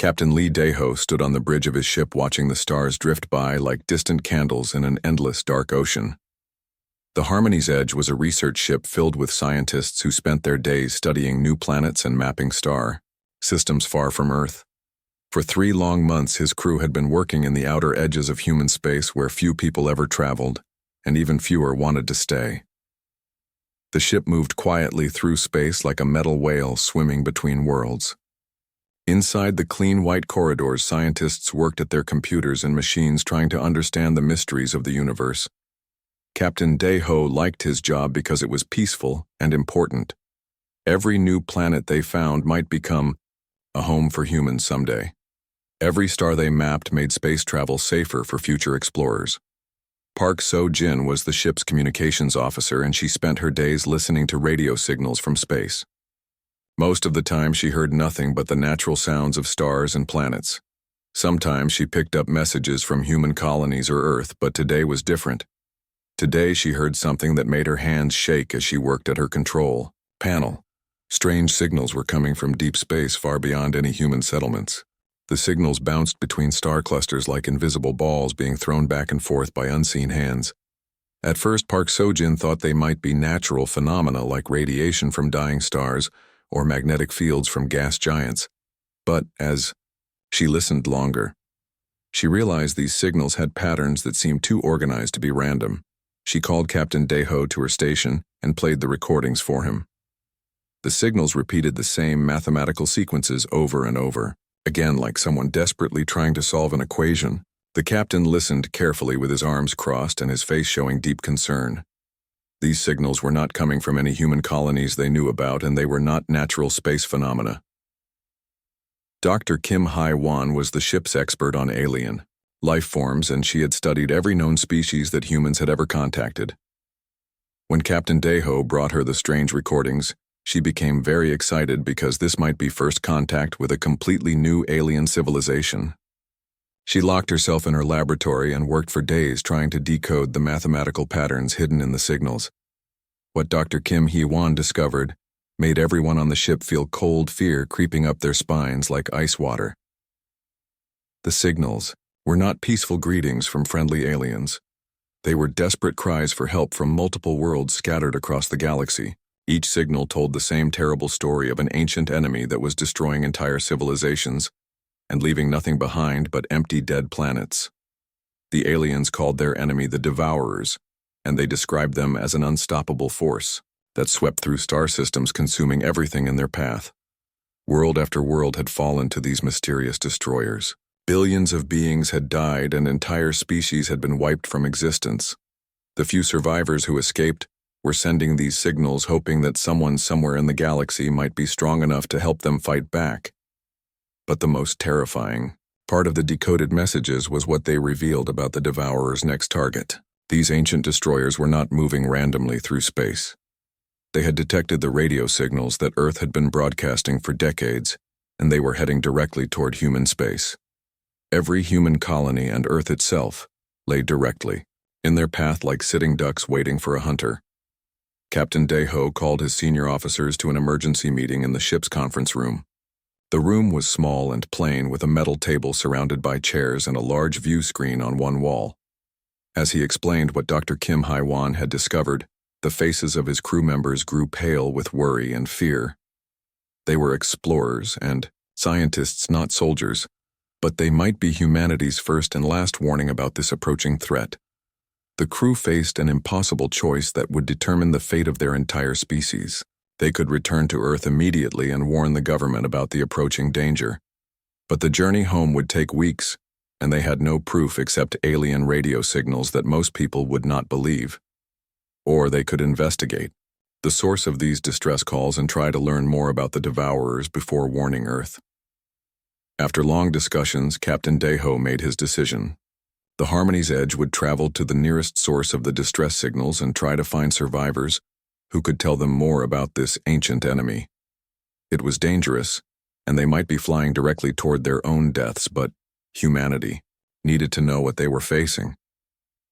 Captain Lee Daho stood on the bridge of his ship watching the stars drift by like distant candles in an endless dark ocean. The Harmony's Edge was a research ship filled with scientists who spent their days studying new planets and mapping star systems far from Earth. For 3 long months, his crew had been working in the outer edges of human space where few people ever traveled, and even fewer wanted to stay. The ship moved quietly through space like a metal whale swimming between worlds. Inside the clean white corridors, scientists worked at their computers and machines trying to understand the mysteries of the universe. Captain Daho liked his job because it was peaceful and important. Every new planet they found might become a home for humans someday. Every star they mapped made space travel safer for future explorers. Park So-jin was the ship's communications officer, and she spent her days listening to radio signals from space. Most of the time she heard nothing but the natural sounds of stars and planets. Sometimes she picked up messages from human colonies or Earth, but today was different. Today she heard something that made her hands shake as she worked at her control panel. Strange signals were coming from deep space far beyond any human settlements. The signals bounced between star clusters like invisible balls being thrown back and forth by unseen hands. At first, Park So-jin thought they might be natural phenomena like radiation from dying stars or magnetic fields from gas giants. But as she listened longer, she realized these signals had patterns that seemed too organized to be random. She called Captain Daho to her station and played the recordings for him. The signals repeated the same mathematical sequences over and over. Again, like someone desperately trying to solve an equation. The captain listened carefully with his arms crossed and his face showing deep concern. These signals were not coming from any human colonies they knew about, and they were not natural space phenomena. Dr. Kim Hai-won was the ship's expert on alien life forms, and she had studied every known species that humans had ever contacted. When Captain Daho brought her the strange recordings, she became very excited because this might be first contact with a completely new alien civilization. She locked herself in her laboratory and worked for days trying to decode the mathematical patterns hidden in the signals. What Dr. Kim Hee-won discovered made everyone on the ship feel cold fear creeping up their spines like ice water. The signals were not peaceful greetings from friendly aliens. They were desperate cries for help from multiple worlds scattered across the galaxy. Each signal told the same terrible story of an ancient enemy that was destroying entire civilizations and leaving nothing behind but empty dead planets. The aliens called their enemy the Devourers, and they described them as an unstoppable force that swept through star systems, consuming everything in their path. World after world had fallen to these mysterious destroyers. Billions of beings had died, and entire species had been wiped from existence. The few survivors who escaped were sending these signals, hoping that someone somewhere in the galaxy might be strong enough to help them fight back. But the most terrifying part of the decoded messages was what they revealed about the Devourer's next target. These ancient destroyers were not moving randomly through space. They had detected the radio signals that Earth had been broadcasting for decades, and they were heading directly toward human space. Every human colony and Earth itself lay directly in their path like sitting ducks waiting for a hunter. Captain Daho called his senior officers to an emergency meeting in the ship's conference room. The room was small and plain, with a metal table surrounded by chairs and a large view screen on one wall. As he explained what Dr. Kim Hai-won had discovered, the faces of his crew members grew pale with worry and fear. They were explorers and scientists, not soldiers, but they might be humanity's first and last warning about this approaching threat. The crew faced an impossible choice that would determine the fate of their entire species. They could return to Earth immediately and warn the government about the approaching danger. But the journey home would take weeks, and they had no proof except alien radio signals that most people would not believe. Or they could investigate the source of these distress calls and try to learn more about the Devourers before warning Earth. After long discussions, Captain Daho made his decision. The Harmony's Edge would travel to the nearest source of the distress signals and try to find survivors who could tell them more about this ancient enemy. It was dangerous, and they might be flying directly toward their own deaths, but humanity needed to know what they were facing.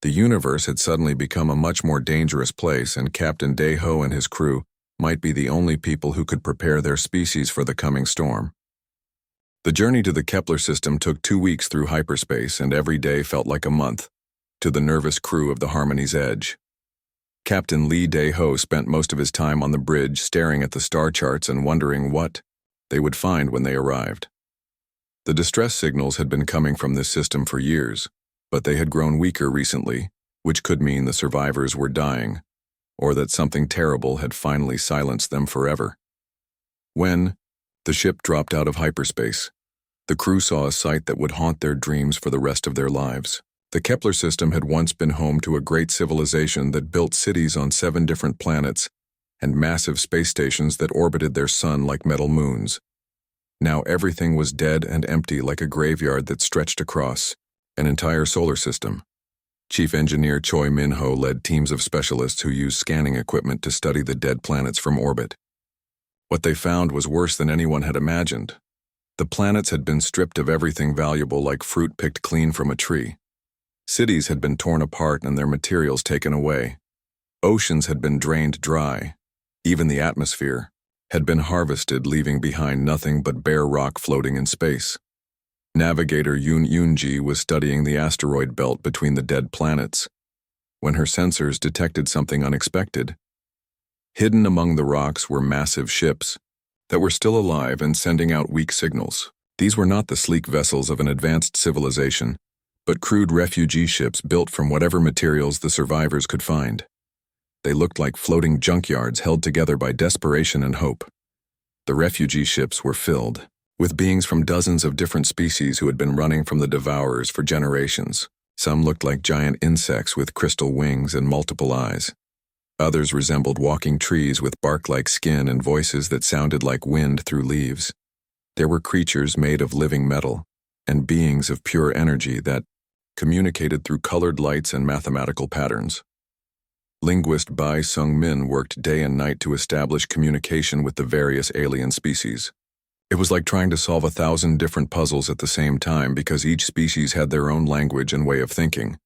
The universe had suddenly become a much more dangerous place, and Captain Daho and his crew might be the only people who could prepare their species for the coming storm. The journey to the Kepler system took 2 weeks through hyperspace, and every day felt like a month to the nervous crew of the Harmony's Edge. Captain Lee Dae-ho spent most of his time on the bridge staring at the star charts and wondering what they would find when they arrived. The distress signals had been coming from this system for years, but they had grown weaker recently, which could mean the survivors were dying, or that something terrible had finally silenced them forever. When the ship dropped out of hyperspace, the crew saw a sight that would haunt their dreams for the rest of their lives. The Kepler system had once been home to a great civilization that built cities on 7 different planets and massive space stations that orbited their sun like metal moons. Now everything was dead and empty, like a graveyard that stretched across an entire solar system. Chief Engineer Choi Min-ho led teams of specialists who used scanning equipment to study the dead planets from orbit. What they found was worse than anyone had imagined. The planets had been stripped of everything valuable, like fruit picked clean from a tree. Cities had been torn apart and their materials taken away. Oceans had been drained dry. Even the atmosphere had been harvested, leaving behind nothing but bare rock floating in space. Navigator Yoon Yoon-ji was studying the asteroid belt between the dead planets when her sensors detected something unexpected. Hidden among the rocks were massive ships that were still alive and sending out weak signals. These were not the sleek vessels of an advanced civilization, but crude refugee ships built from whatever materials the survivors could find. They looked like floating junkyards held together by desperation and hope. The refugee ships were filled with beings from dozens of different species who had been running from the Devourers for generations. Some looked like giant insects with crystal wings and multiple eyes. Others resembled walking trees with bark-like skin and voices that sounded like wind through leaves. There were creatures made of living metal and beings of pure energy that communicated through colored lights and mathematical patterns. Linguist Bai Sung-min worked day and night to establish communication with the various alien species. It was like trying to solve 1,000 different puzzles at the same time, because each species had their own language and way of thinking.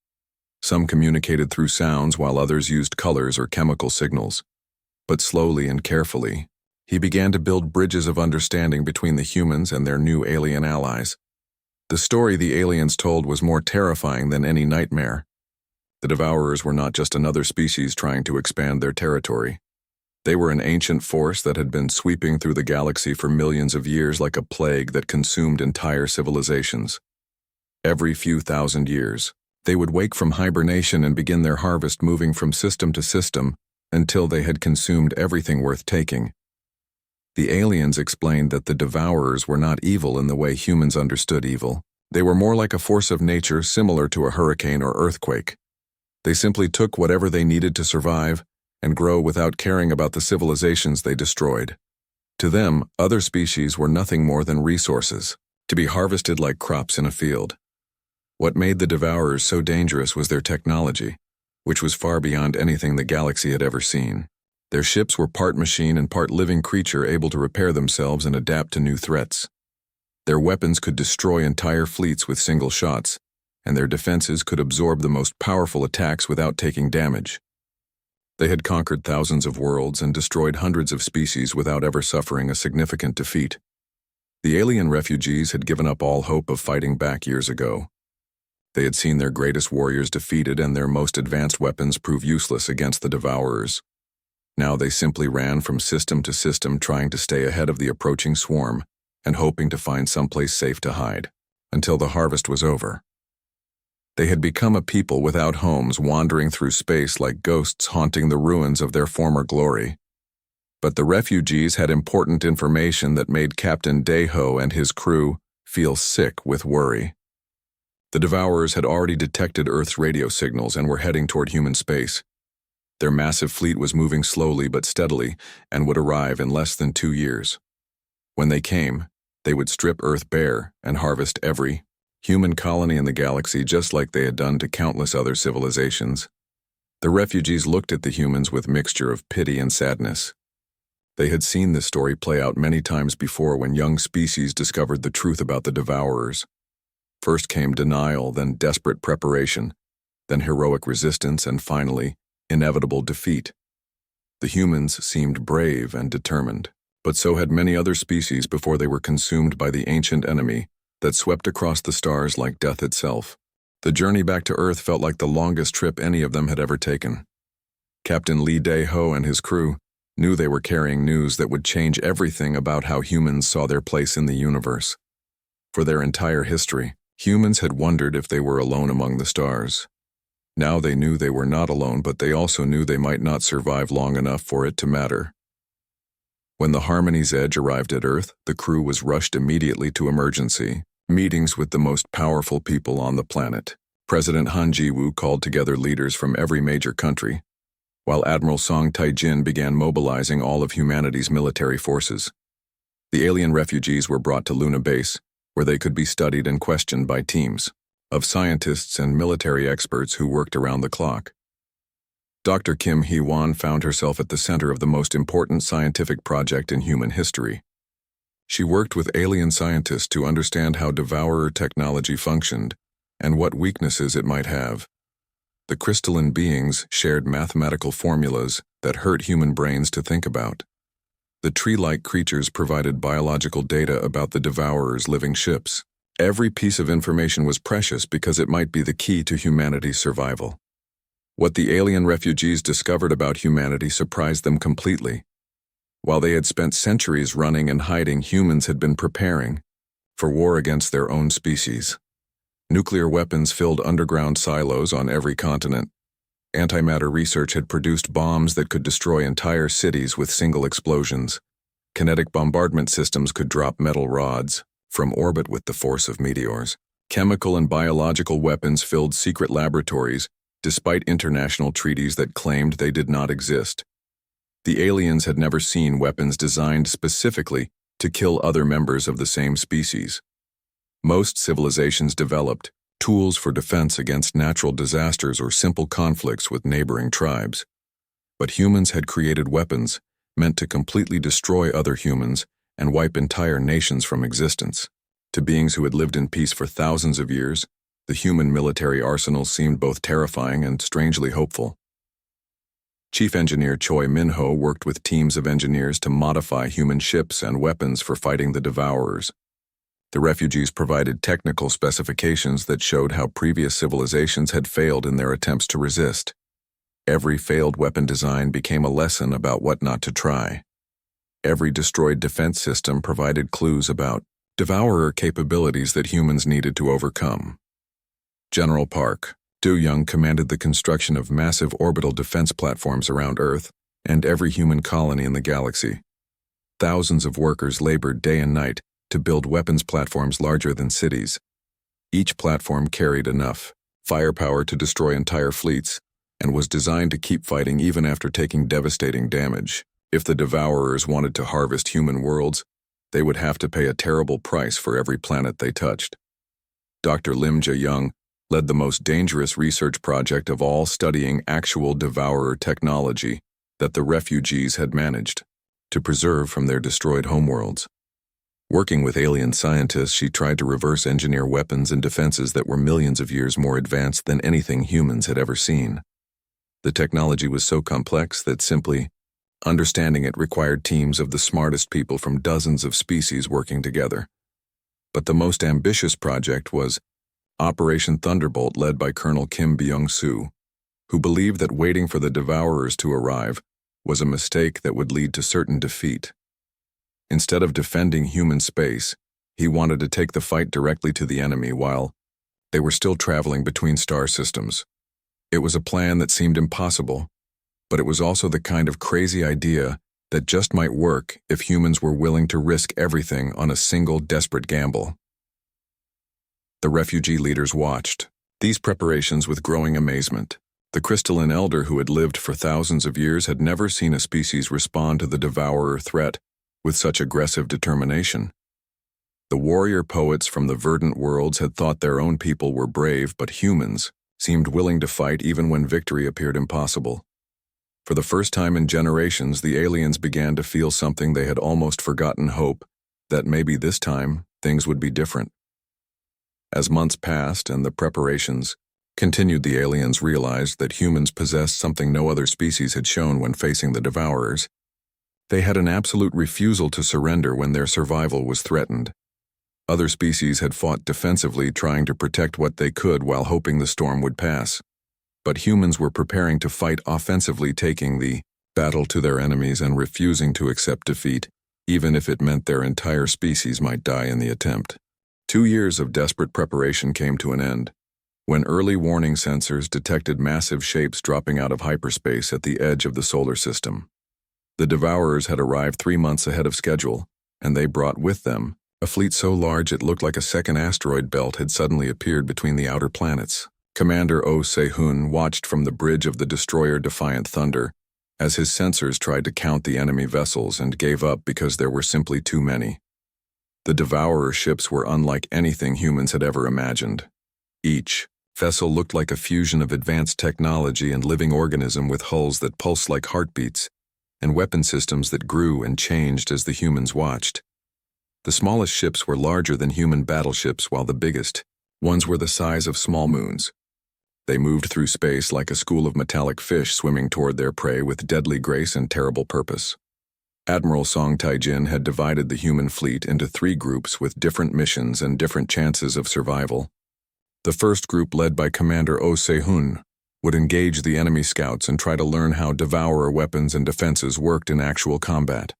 Some communicated through sounds while others used colors or chemical signals. But slowly and carefully, he began to build bridges of understanding between the humans and their new alien allies. The story the aliens told was more terrifying than any nightmare. The Devourers were not just another species trying to expand their territory. They were an ancient force that had been sweeping through the galaxy for millions of years, like a plague that consumed entire civilizations. Every few thousand years, they would wake from hibernation and begin their harvest, moving from system to system until they had consumed everything worth taking. The aliens explained that the Devourers were not evil in the way humans understood evil. They were more like a force of nature, similar to a hurricane or earthquake. They simply took whatever they needed to survive and grow without caring about the civilizations they destroyed. To them, other species were nothing more than resources, to be harvested like crops in a field. What made the Devourers so dangerous was their technology, which was far beyond anything the galaxy had ever seen. Their ships were part machine and part living creature, able to repair themselves and adapt to new threats. Their weapons could destroy entire fleets with single shots, and their defenses could absorb the most powerful attacks without taking damage. They had conquered thousands of worlds and destroyed hundreds of species without ever suffering a significant defeat. The alien refugees had given up all hope of fighting back years ago. They had seen their greatest warriors defeated and their most advanced weapons prove useless against the Devourers. Now they simply ran from system to system, trying to stay ahead of the approaching swarm and hoping to find someplace safe to hide until the harvest was over. They had become a people without homes, wandering through space like ghosts haunting the ruins of their former glory. But the refugees had important information that made Captain Dae-ho and his crew feel sick with worry. The Devourers had already detected Earth's radio signals and were heading toward human space. Their massive fleet was moving slowly but steadily and would arrive in less than 2 years. When they came, they would strip Earth bare and harvest every human colony in the galaxy, just like they had done to countless other civilizations. The refugees looked at the humans with a mixture of pity and sadness. They had seen this story play out many times before, when young species discovered the truth about the Devourers. First came denial, then desperate preparation, then heroic resistance, and finally, inevitable defeat. The humans seemed brave and determined. But so had many other species before they were consumed by the ancient enemy that swept across the stars like death itself. The journey back to Earth felt like the longest trip any of them had ever taken. Captain Lee Dae-ho and his crew knew they were carrying news that would change everything about how humans saw their place in the universe. For their entire history, humans had wondered if they were alone among the stars. Now they knew they were not alone, but they also knew they might not survive long enough for it to matter. When the Harmony's Edge arrived at Earth, the crew was rushed immediately to emergency meetings with the most powerful people on the planet. President Han Ji-woo called together leaders from every major country, while Admiral Song Tai-jin began mobilizing all of humanity's military forces. The alien refugees were brought to Luna Base, where they could be studied and questioned by teams of scientists and military experts who worked around the clock. Dr. Kim Hee-won found herself at the center of the most important scientific project in human history. She worked with alien scientists to understand how devourer technology functioned and what weaknesses it might have. The crystalline beings shared mathematical formulas that hurt human brains to think about. The tree-like creatures provided biological data about the devourer's living ships. Every piece of information was precious because it might be the key to humanity's survival. What the alien refugees discovered about humanity surprised them completely. While they had spent centuries running and hiding, humans had been preparing for war against their own species. Nuclear weapons filled underground silos on every continent. Antimatter research had produced bombs that could destroy entire cities with single explosions. Kinetic bombardment systems could drop metal rods from orbit with the force of meteors. Chemical and biological weapons filled secret laboratories, despite international treaties that claimed they did not exist. The aliens had never seen weapons designed specifically to kill other members of the same species. Most civilizations developed tools for defense against natural disasters or simple conflicts with neighboring tribes. But humans had created weapons meant to completely destroy other humans and wipe entire nations from existence. To beings who had lived in peace for thousands of years, the human military arsenals seemed both terrifying and strangely hopeful. Chief Engineer Choi Min-ho worked with teams of engineers to modify human ships and weapons for fighting the devourers. The refugees provided technical specifications that showed how previous civilizations had failed in their attempts to resist. Every failed weapon design became a lesson about what not to try. Every destroyed defense system provided clues about devourer capabilities that humans needed to overcome. General Park Do-young commanded the construction of massive orbital defense platforms around Earth and every human colony in the galaxy. Thousands of workers labored day and night to build weapons platforms larger than cities. Each platform carried enough firepower to destroy entire fleets and was designed to keep fighting even after taking devastating damage. If the devourers wanted to harvest human worlds, they would have to pay a terrible price for every planet they touched. Dr. Lim Jae-young led the most dangerous research project of all, studying actual devourer technology that the refugees had managed to preserve from their destroyed homeworlds. Working with alien scientists, she tried to reverse engineer weapons and defenses that were millions of years more advanced than anything humans had ever seen. The technology was so complex that simply understanding it required teams of the smartest people from dozens of species working together. But the most ambitious project was Operation Thunderbolt, led by Colonel Kim Byung-soo, who believed that waiting for the devourers to arrive was a mistake that would lead to certain defeat. Instead of defending human space, he wanted to take the fight directly to the enemy while they were still traveling between star systems. It was a plan that seemed impossible, but it was also the kind of crazy idea that just might work if humans were willing to risk everything on a single desperate gamble. The refugee leaders watched these preparations with growing amazement. The crystalline elder who had lived for thousands of years had never seen a species respond to the devourer threat with such aggressive determination. The warrior poets from the verdant worlds had thought their own people were brave, but humans seemed willing to fight even when victory appeared impossible. For the first time in generations, the aliens began to feel something they had almost forgotten: hope that maybe this time things would be different. As months passed and the preparations continued, the aliens realized that humans possessed something no other species had shown when facing the devourers. They had an absolute refusal to surrender when their survival was threatened. Other species had fought defensively, trying to protect what they could while hoping the storm would pass. But humans were preparing to fight offensively, taking the battle to their enemies and refusing to accept defeat, even if it meant their entire species might die in the attempt. 2 years of desperate preparation came to an end, when early warning sensors detected massive shapes dropping out of hyperspace at the edge of the solar system. The Devourers had arrived 3 months ahead of schedule, and they brought with them a fleet so large it looked like a second asteroid belt had suddenly appeared between the outer planets. Commander Oh Se-hun watched from the bridge of the destroyer Defiant Thunder as his sensors tried to count the enemy vessels and gave up because there were simply too many. The Devourer ships were unlike anything humans had ever imagined. Each vessel looked like a fusion of advanced technology and living organism, with hulls that pulsed like heartbeats and weapon systems that grew and changed as the humans watched. The smallest ships were larger than human battleships, while the biggest ones were the size of small moons. They moved through space like a school of metallic fish swimming toward their prey with deadly grace and terrible purpose. Admiral Song Taijin had divided the human fleet into 3 groups with different missions and different chances of survival. The first group, led by Commander Oh Se-hun, would engage the enemy scouts and try to learn how Devourer weapons and defenses worked in actual combat.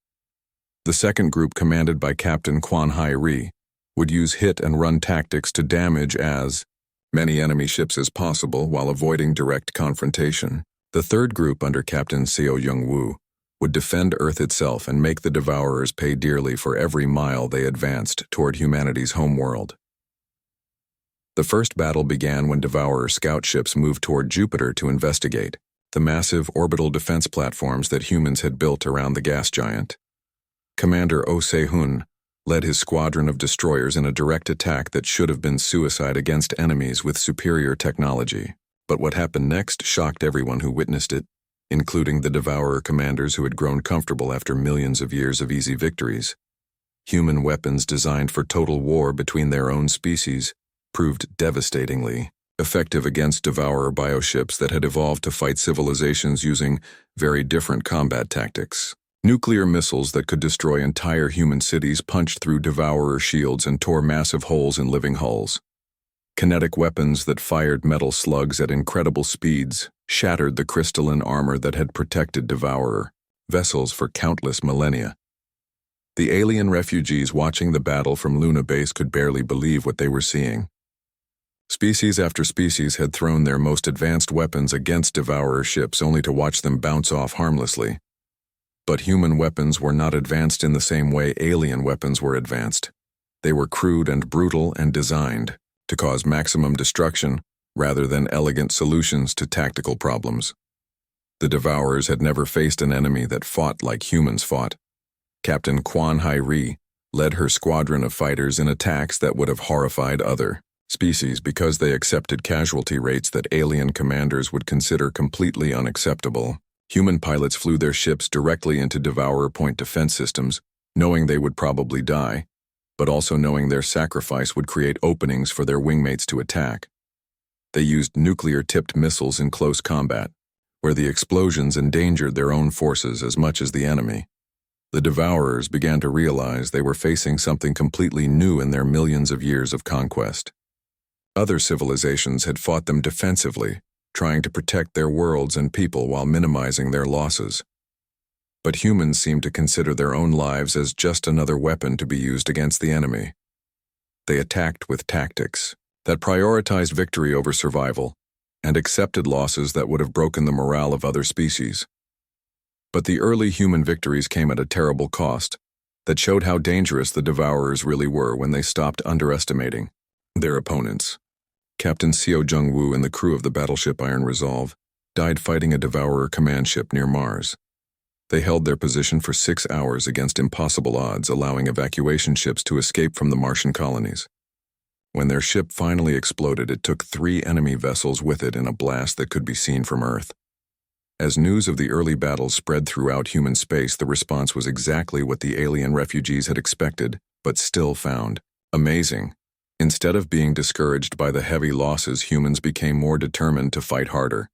The second group, commanded by Captain Quan Hai-ri, would use hit-and-run tactics to damage as many enemy ships as possible while avoiding direct confrontation. The third group, under Captain Seo Young-woo, would defend Earth itself and make the Devourers pay dearly for every mile they advanced toward humanity's homeworld. The first battle began when Devourer scout ships moved toward Jupiter to investigate the massive orbital defense platforms that humans had built around the gas giant. Commander Oh Se-hun led his squadron of destroyers in a direct attack that should have been suicide against enemies with superior technology. But what happened next shocked everyone who witnessed it, including the Devourer commanders who had grown comfortable after millions of years of easy victories. Human weapons designed for total war between their own species proved devastatingly effective against Devourer bioships that had evolved to fight civilizations using very different combat tactics. Nuclear missiles that could destroy entire human cities punched through Devourer shields and tore massive holes in living hulls. Kinetic weapons that fired metal slugs at incredible speeds shattered the crystalline armor that had protected Devourer vessels for countless millennia. The alien refugees watching the battle from Luna Base could barely believe what they were seeing. Species after species had thrown their most advanced weapons against Devourer ships only to watch them bounce off harmlessly. But human weapons were not advanced in the same way alien weapons were advanced. They were crude and brutal and designed to cause maximum destruction rather than elegant solutions to tactical problems. The Devourers had never faced an enemy that fought like humans fought. Captain Quan Hai-ri led her squadron of fighters in attacks that would have horrified other species because they accepted casualty rates that alien commanders would consider completely unacceptable. Human pilots flew their ships directly into Devourer point defense systems, knowing they would probably die, but also knowing their sacrifice would create openings for their wingmates to attack. They used nuclear-tipped missiles in close combat, where the explosions endangered their own forces as much as the enemy. The Devourers began to realize they were facing something completely new in their millions of years of conquest. Other civilizations had fought them defensively, trying to protect their worlds and people while minimizing their losses. But humans seemed to consider their own lives as just another weapon to be used against the enemy. They attacked with tactics that prioritized victory over survival and accepted losses that would have broken the morale of other species. But the early human victories came at a terrible cost that showed how dangerous the Devourers really were when they stopped underestimating their opponents. Captain Seo Jung-woo and the crew of the battleship Iron Resolve died fighting a Devourer command ship near Mars. They held their position for 6 hours against impossible odds, allowing evacuation ships to escape from the Martian colonies. When their ship finally exploded, it took 3 enemy vessels with it in a blast that could be seen from Earth. As news of the early battles spread throughout human space, the response was exactly what the alien refugees had expected, but still found amazing. Instead of being discouraged by the heavy losses, humans became more determined to fight harder.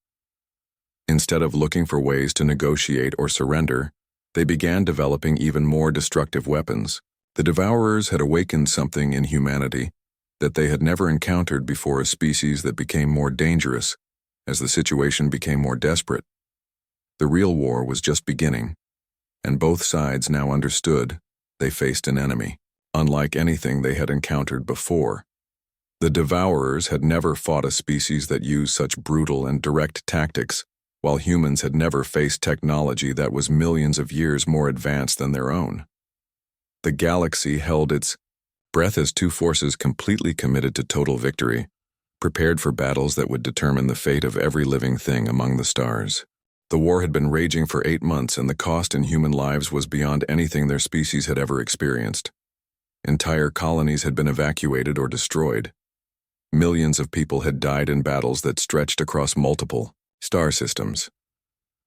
Instead of looking for ways to negotiate or surrender, They began developing even more destructive weapons. The Devourers had awakened something in humanity that they had never encountered before, a species that became more dangerous as the situation became more desperate. The real war was just beginning, and both sides now understood they faced an enemy, unlike anything they had encountered before. The Devourers had never fought a species that used such brutal and direct tactics, while humans had never faced technology that was millions of years more advanced than their own. The galaxy held its breath as two forces completely committed to total victory, prepared for battles that would determine the fate of every living thing among the stars. The war had been raging for 8 months, and the cost in human lives was beyond anything their species had ever experienced. Entire colonies had been evacuated or destroyed. Millions of people had died in battles that stretched across multiple star systems.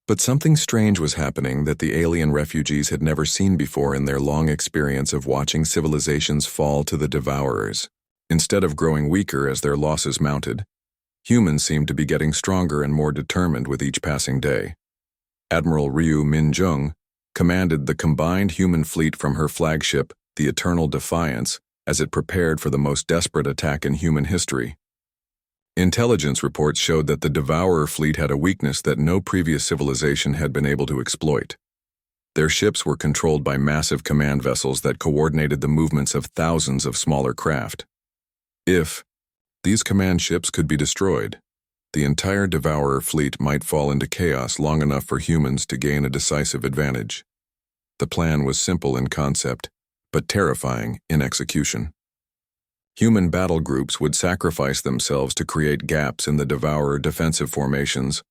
But something strange was happening that the alien refugees had never seen before in their long experience of watching civilizations fall to the Devourers. Instead of growing weaker as their losses mounted, humans seemed to be getting stronger and more determined with each passing day. Admiral Ryu Min-jung commanded the combined human fleet from her flagship, the Eternal Defiance, as it prepared for the most desperate attack in human history. Intelligence reports showed that the Devourer fleet had a weakness that no previous civilization had been able to exploit. Their ships were controlled by massive command vessels that coordinated the movements of thousands of smaller craft. If these command ships could be destroyed, the entire Devourer fleet might fall into chaos long enough for humans to gain a decisive advantage. The plan was simple in concept, but terrifying in execution. Human battle groups would sacrifice themselves to create gaps in the Devourer defensive formations,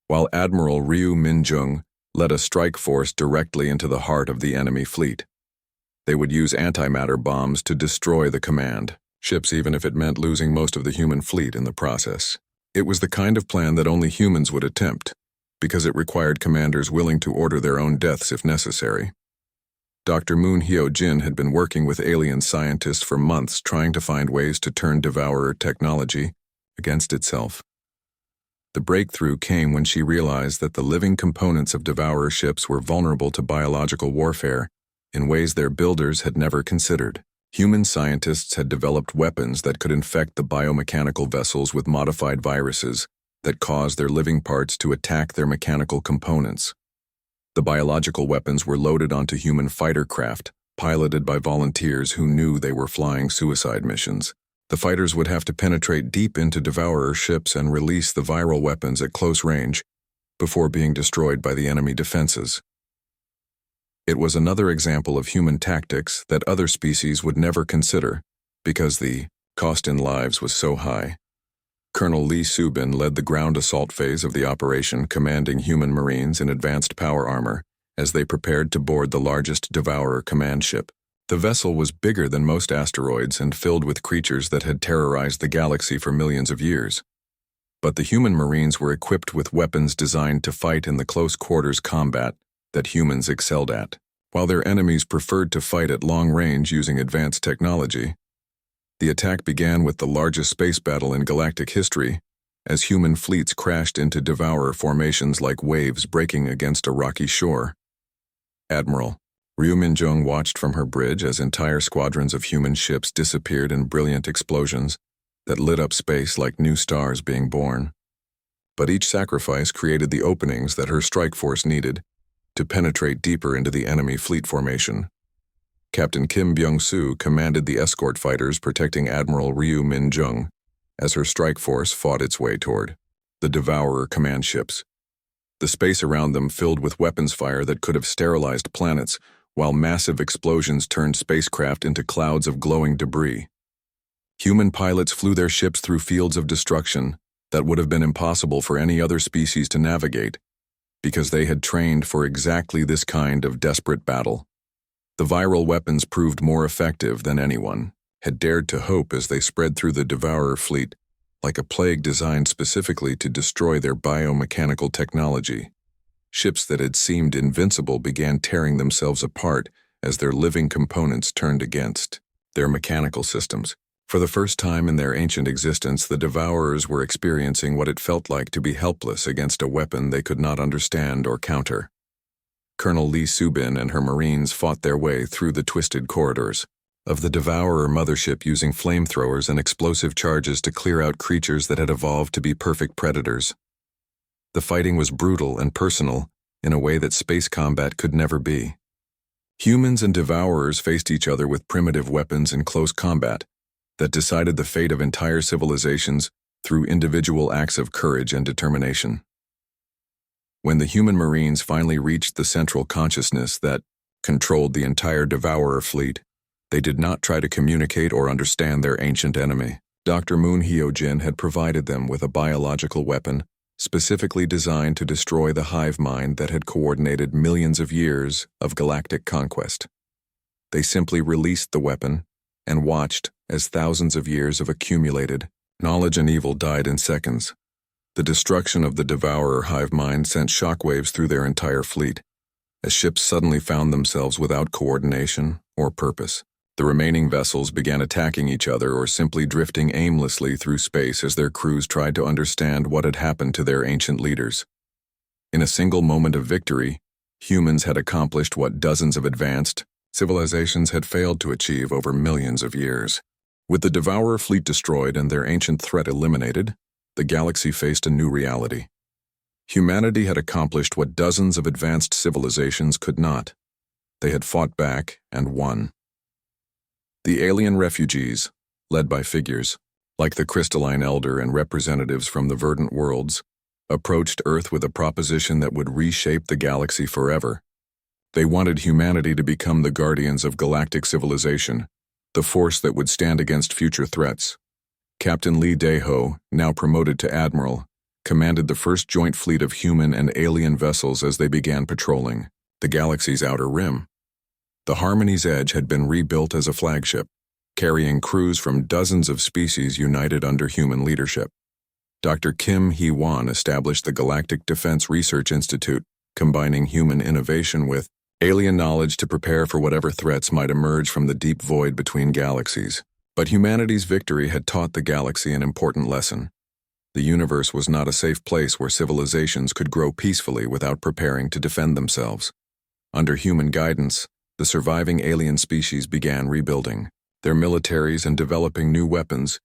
while Admiral Ryu Min-jung led a strike force directly into the heart of the enemy fleet. They would use antimatter bombs to destroy the command ships, even if it meant losing most of the human fleet in the process. It was the kind of plan that only humans would attempt, because it required commanders willing to order their own deaths if necessary. Dr. Moon Hyo-jin had been working with alien scientists for months trying to find ways to turn Devourer technology against itself. The breakthrough came when she realized that the living components of Devourer ships were vulnerable to biological warfare in ways their builders had never considered. Human scientists had developed weapons that could infect the biomechanical vessels with modified viruses that caused their living parts to attack their mechanical components. The biological weapons were loaded onto human fighter craft, piloted by volunteers who knew they were flying suicide missions. The fighters would have to penetrate deep into Devourer ships and release the viral weapons at close range before being destroyed by the enemy defenses. It was another example of human tactics that other species would never consider because the cost in lives was so high. Colonel Lee Subin led the ground assault phase of the operation, commanding human Marines in advanced power armor as they prepared to board the largest Devourer command ship. The vessel was bigger than most asteroids and filled with creatures that had terrorized the galaxy for millions of years. But the human Marines were equipped with weapons designed to fight in the close-quarters combat that humans excelled at, while their enemies preferred to fight at long range using advanced technology. The attack began with the largest space battle in galactic history, as human fleets crashed into Devourer formations like waves breaking against a rocky shore. Admiral Ryu Min-jung watched from her bridge as entire squadrons of human ships disappeared in brilliant explosions that lit up space like new stars being born. But each sacrifice created the openings that her strike force needed to penetrate deeper into the enemy fleet formation. Captain Kim Byung-soo commanded the escort fighters protecting Admiral Ryu Min-jung as her strike force fought its way toward the Devourer command ships. The space around them filled with weapons fire that could have sterilized planets, while massive explosions turned spacecraft into clouds of glowing debris. Human pilots flew their ships through fields of destruction that would have been impossible for any other species to navigate, because they had trained for exactly this kind of desperate battle. The viral weapons proved more effective than anyone had dared to hope as they spread through the Devourer fleet, like a plague designed specifically to destroy their biomechanical technology. Ships that had seemed invincible began tearing themselves apart as their living components turned against their mechanical systems. For the first time in their ancient existence, the Devourers were experiencing what it felt like to be helpless against a weapon they could not understand or counter. Colonel Lee Subin and her Marines fought their way through the twisted corridors of the Devourer mothership using flamethrowers and explosive charges to clear out creatures that had evolved to be perfect predators. The fighting was brutal and personal in a way that space combat could never be. Humans and Devourers faced each other with primitive weapons in close combat that decided the fate of entire civilizations through individual acts of courage and determination. When the human Marines finally reached the central consciousness that controlled the entire Devourer fleet, they did not try to communicate or understand their ancient enemy. Dr. Moon Hyo-jin had provided them with a biological weapon specifically designed to destroy the hive mind that had coordinated millions of years of galactic conquest. They simply released the weapon and watched as thousands of years of accumulated knowledge and evil died in seconds. The destruction of the Devourer hive mind sent shockwaves through their entire fleet, as ships suddenly found themselves without coordination or purpose. The remaining vessels began attacking each other or simply drifting aimlessly through space as their crews tried to understand what had happened to their ancient leaders. In a single moment of victory, humans had accomplished what dozens of advanced civilizations had failed to achieve over millions of years. With the Devourer fleet destroyed and their ancient threat eliminated, the galaxy faced a new reality. Humanity had accomplished what dozens of advanced civilizations could not. They had fought back and won. The alien refugees, led by figures like the Crystalline Elder and representatives from the verdant worlds, approached Earth with a proposition that would reshape the galaxy forever. They wanted humanity to become the guardians of galactic civilization, the force that would stand against future threats. Captain Lee Dae-ho, now promoted to admiral, commanded the first joint fleet of human and alien vessels as they began patrolling the galaxy's outer rim. The Harmony's Edge had been rebuilt as a flagship, carrying crews from dozens of species united under human leadership. Dr. Kim Hee-won established the Galactic Defense Research Institute, combining human innovation with alien knowledge to prepare for whatever threats might emerge from the deep void between galaxies. But humanity's victory had taught the galaxy an important lesson. The universe was not a safe place where civilizations could grow peacefully without preparing to defend themselves. Under human guidance, the surviving alien species began rebuilding their militaries and developing new weapons,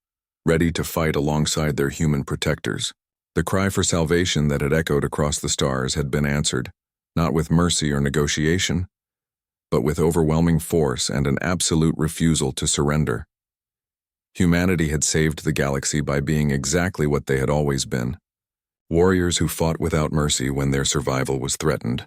ready to fight alongside their human protectors. The cry for salvation that had echoed across the stars had been answered, not with mercy or negotiation, but with overwhelming force and an absolute refusal to surrender. Humanity had saved the galaxy by being exactly what they had always been: warriors who fought without mercy when their survival was threatened.